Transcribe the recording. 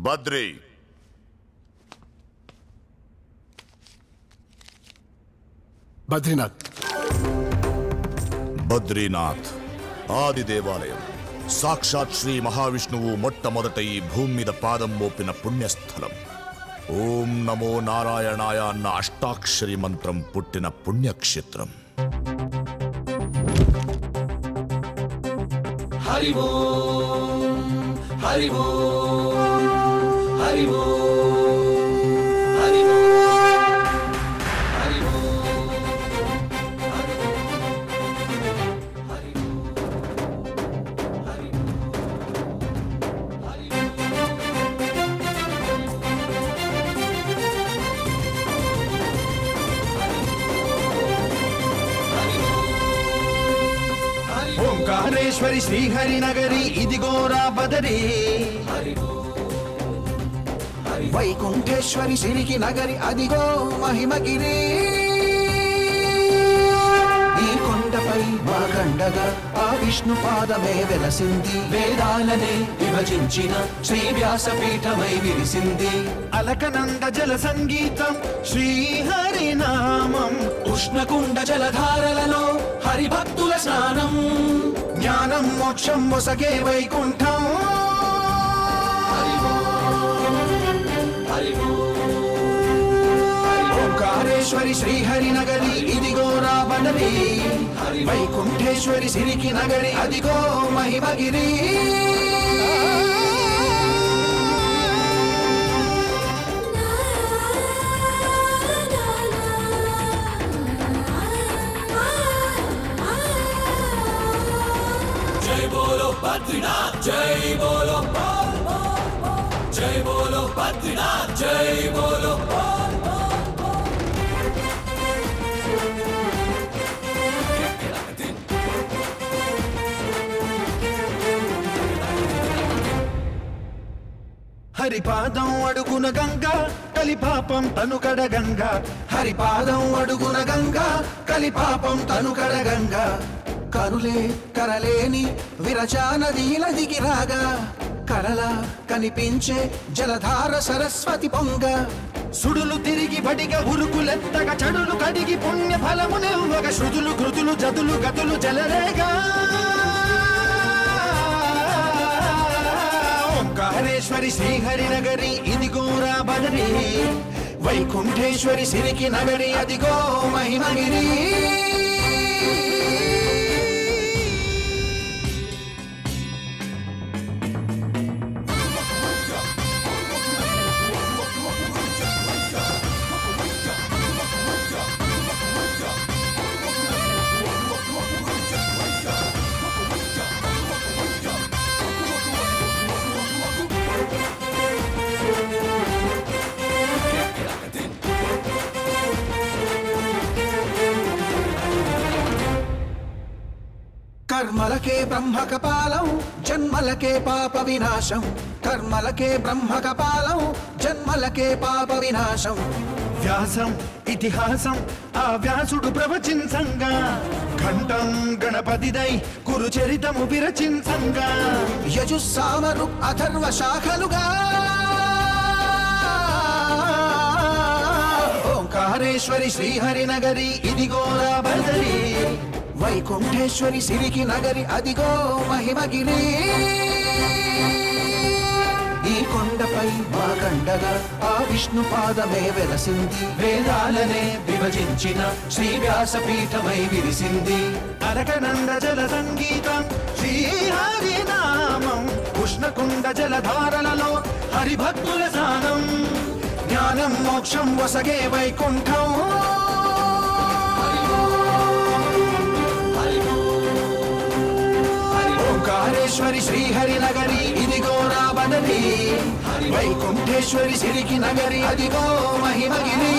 బద్రీ బద్రీనాథ్. బద్రీనాథ్ ఆది దేవాలయం. సాక్షాత్ శ్రీ మహావిష్ణువు మొట్టమొదట ఈ భూమి మీద పాదం మోపిన పుణ్యస్థలం. ఓం నమో నారాయణాయ అన్న అష్టాక్షరి మంత్రం పుట్టిన పుణ్యక్షేత్రం. హరి ఓం హరి ఓం హరి ఓం హరి ఓం హరి ఓం హరి ఓంకారేశ్వరి శ్రీహరి నగరి ఇదిగోరా బదరి. వైకుంఠేశ్వరి సిరికి నగరి అదిగో మహిమగిరి. ఈ కొండపై మాగండగా ఆ విష్ణు పాదమే వెలసింది. వేదాలనే విభజించిన శ్రీ వ్యాసపీఠమై విరిసింది. అలకనంద జల సంగీతం శ్రీహరి నామం. ఉష్ణకుండ జలధారలలో హరిభక్తుల స్నానం. జ్ఞానం మోక్షం మొసగే వైకుంఠం. ఓంకారేశ్వరి శ్రీహరి నగరి ఇదిగోరా బదరి. వైకుంఠేశ్వరి సిరికి నగరి అదిగో మహిమగిరి. జై బోలో బద్రీనాథ్ జై బోలో జై బోలో బద్రీనాథ్ జై బోలో. హరిపాదం అడుగున గంగా కలిపాపం తనుకడ గంగా. హరిపాదం అడుగున గంగా కలిపాపం తనుకడ గంగా. కరులే కరలేని విరచానదీల దిగి రాగా. కలలా కనిపించే జలధార సరస్వతి పొంగ. సుడులు తిరిగి బడిగా ఉరుకులెత్తగా చెడులు కడిగి పుణ్య ఫలమునివ్వగా. శృతులు కృతులు జతులు గతులు జలరేగా. ఓంకారేశ్వరి శ్రీహరి నగరి ఇదిగోరా బదరి. వైకుంఠేశ్వరి సిరికి నగరి అదిగో మహిమగిరి. కర్మలకే బ్రహ్మ కపాలం జన్మలకే పాప వినాశం. కర్మలకే బ్రహ్మ కపాలం జన్మలకే పాప వినాశం. వ్యాసం ఇతిహాసం ఆ వ్యాసుడు ప్రవచించంగా. ఘంటం గణపతిదై కురు చరితము విరచించంగా. యజుస్సామరు అథర్వ శాఖలుగా. ఓంకారేశ్వరి శ్రీహరి నగరి ఇదిగోరా బదరి. వైకుంఠేశ్వరి సిరికి నగరి అదిగో మహిమగిరి. ఈ కొండపై మాగండగా ఆ విష్ణు పాదమే వెలసింది. వేదాలనే విభజించిన శ్రీ వ్యాసపీఠమై విరిసింది. అలకనంద జల సంగీతం శ్రీహరి నామం. ఉష్ణకుండ జలధారలలో హరిభక్తుల స్నానం. జ్ఞానం మోక్షం వసగే వైకుంఠం. ఓంకారేశ్వరి శ్రీహరి నగరి ఇదిగోరా బదరి. వైకుంఠేశ్వరి సిరికి నగరి అదిగో మహిమగిరి.